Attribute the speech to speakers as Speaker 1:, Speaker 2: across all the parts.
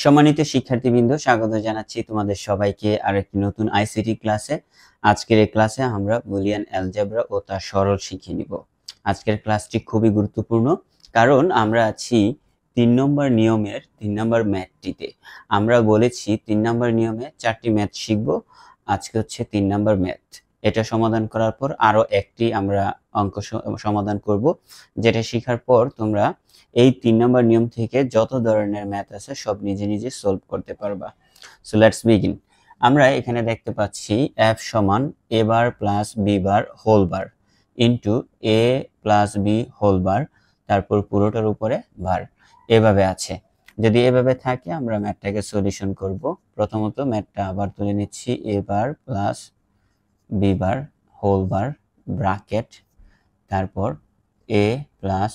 Speaker 1: সম্মানিত শিক্ষার্থীবৃন্দ, স্বাগত জানাচ্ছি তোমাদের সবাইকে আরেকটি নতুন আইসিটি ক্লাসে। আজকের এই ক্লাসে আমরা বুলিয়ান অ্যালজেব্রা ও তার সরল শিখে নিব। আজকের ক্লাসটি খুবই গুরুত্বপূর্ণ, কারণ আমরা আছি 3 নম্বর নিয়মের 3 নম্বর ম্যাথটিতে। আমরা বলেছি 3 নম্বর নিয়মে 4টি ম্যাথ শিখব। আজকে হচ্ছে 3 নম্বর ম্যাথ। এটা সমাধান করার পর আরো একটি আমরা অঙ্ক সমাধান করব, যেটা শেখার পর তোমরা এই 3 নম্বর নিয়ম থেকে যত ধরনের ম্যাথ আছে সব নিজে নিজে সলভ করতে পারবা। So let's begin. আমরা এখানে দেখতে পাচ্ছি f সমান a bar plus b bar whole bar into a plus b whole bar, তারপর পুরোটার উপরে বার, এভাবে আছে। যদি এভাবে থাকে আমরা ম্যাথটাকে সলিউশন করব। প্রথমত ম্যাথটা আবার তুলে নিচ্ছি, a bar plus b bar whole bar bracket, তারপর a plus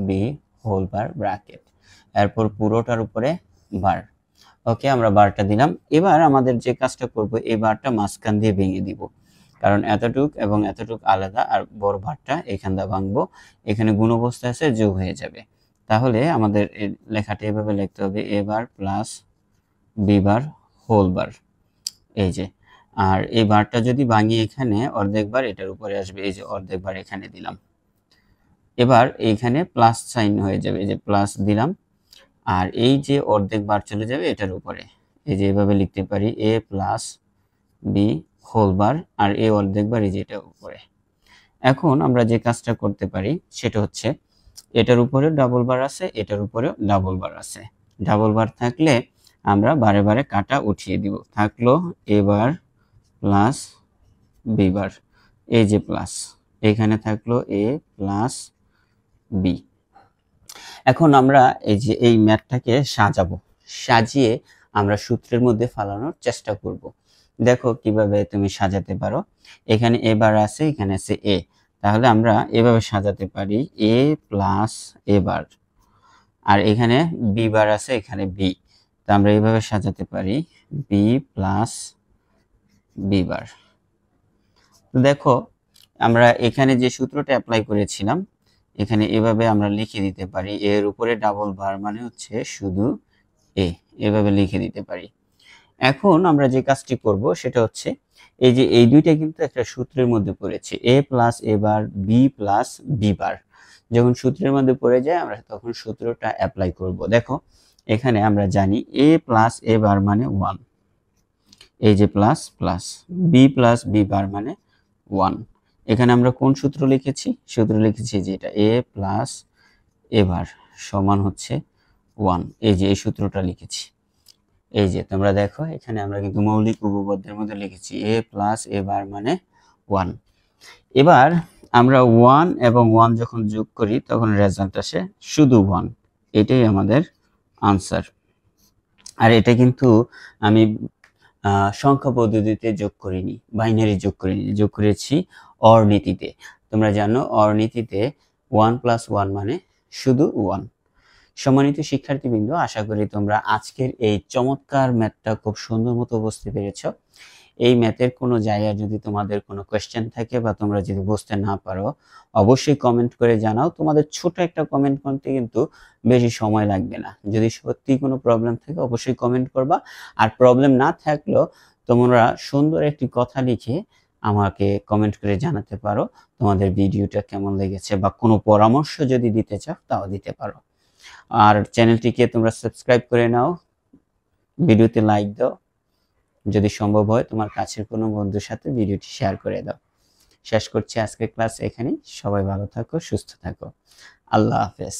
Speaker 1: b whole bar bracket, এরপর পুরোটার উপরে বার। ওকে, আমরা বারটা দিলাম। এবার আমাদের যে কাজটা করব, এই বারটা মাঝখান দিয়ে ভেঙে দিব, কারণ এতটুক এবং এতটুক আলাদা, আর বড় বারটা এখান দিয়ে ভাঙবো। এখানে গুণ অবস্থায় আছে, যোগ হয়ে যাবে। তাহলে আমাদের লেখাটা এভাবে লিখতে হবে, a bar plus b bar whole bar, এই যে। আর এই বারটা যদি ভাঙি এখানে অর্ধেক বার এটার উপরে আসবে, এই যে অর্ধেক বার এখানে দিলাম। এবার এইখানে প্লাস সাইন হয়ে যাবে, এই যে প্লাস দিলাম, আর এই যে অর্ধেক বার চলে যাবে এটার উপরে। এই যে এভাবে লিখতে পারি, a plus b whole bar, আর a অর্ধেক বার এই যে এটার উপরে। এখন আমরা যে কাজটা করতে পারি সেটা হচ্ছে, এটার উপরে ডাবল বার আছে, এটার উপরেও ডাবল বার আছে। ডাবল বার থাকলে আমরা বারে বারে কাটা উঠিয়ে দিব। থাকলো a বার প্লাস b বার, এই যে প্লাস, এখানে থাকলো a প্লাস b। এখন আমরা এই যে এই ম্যাথটাকে সাজাবো, সাজিয়ে আমরা সূত্রের মধ্যে ফালানোর চেষ্টা করব। দেখো কিভাবে তুমি সাজাতে পারো। এখানে a বার আছে, এখানে আছে a, তাহলে আমরা এভাবে সাজাতে পারি, a প্লাস a বার, আর এখানে b বার আছে, এখানে b, তো আমরা এইভাবে সাজাতে পারি b প্লাস b বার। তো দেখো আমরা এখানে যে সূত্রটা অ্যাপ্লাই করেছিলাম, এখানে এভাবে আমরা লিখে দিতে পারি, এর উপরে ডাবল বার মানে হচ্ছে শুধু a, এভাবে লিখে দিতে পারি। এখন আমরা যে কাজটি করব সেটা হচ্ছে, এই যে এই দুইটা কিন্তু একটা সূত্রের মধ্যে পড়েছে, a plus a bar b plus b বার। যখন সূত্রের মধ্যে পড়ে যায় আমরা তখন সূত্রটা অ্যাপ্লাই করব। দেখো এখানে আমরা জানি a প্লাস a বার মানে 1, এই যে plus plus, b plus b বার মানে 1। এখানে আমরা কোন সূত্র লিখেছি? সূত্র লিখেছি যে এটা a প্লাস a বার সমান হচ্ছে 1, এই যে এই সূত্রটা লিখেছি। এই যে তোমরা দেখো এখানে আমরা কিন্তু মৌলিক উপপাদ্যের মধ্যে লিখেছি a প্লাস a বার মানে 1। এবার আমরা 1 এবং 1 যখন যোগ করি তখন রেজাল্ট আসে শুধু 1, এটাই আমাদের আনসার। আর এটা কিন্তু আমি সংখ্যা পদ্ধতিতে যোগ করিনি, বাইনারি যোগ করিনি, যোগ করেছি অর নীতিতে। তোমরা জানো অর নীতিতে 1 প্লাস 1 মানে শুধু 1। সম্মানিত শিক্ষার্থীবৃন্দ, আশা করি তোমরা আজকের এই চমৎকার ম্যাথটা খুব সুন্দর মতো বুঝতে পেরেছ। এই ম্যাথের কোনো জায়গায় যদি তোমাদের কোনো কোয়েশ্চেন থাকে বা তোমরা যদি বুঝতে না পারো, অবশ্যই কমেন্ট করে জানাও। তোমাদের ছোট একটা কমেন্ট করতে কিন্তু বেশি সময় লাগবে না। যদি সত্যি কোনো প্রবলেম থাকে অবশ্যই কমেন্ট করবা, আর প্রবলেম না থাকলেও তোমরা সুন্দর একটি কথা লিখে আমাকে কমেন্ট করে জানাতে পারো তোমাদের ভিডিওটা কেমন লেগেছে, বা কোনো পরামর্শ যদি দিতে চাও তাও দিতে পারো। আর চ্যানেলটিকে তোমরা সাবস্ক্রাইব করে নাও, ভিডিওতে লাইক দাও, যদি সম্ভব হয় তোমার কাছের কোনো বন্ধুর সাথে ভিডিওটি শেয়ার করে দাও। শেষ করছি আজকের ক্লাস এখানেই। সবাই ভালো থাকো, সুস্থ থাকো। আল্লাহ হাফেজ।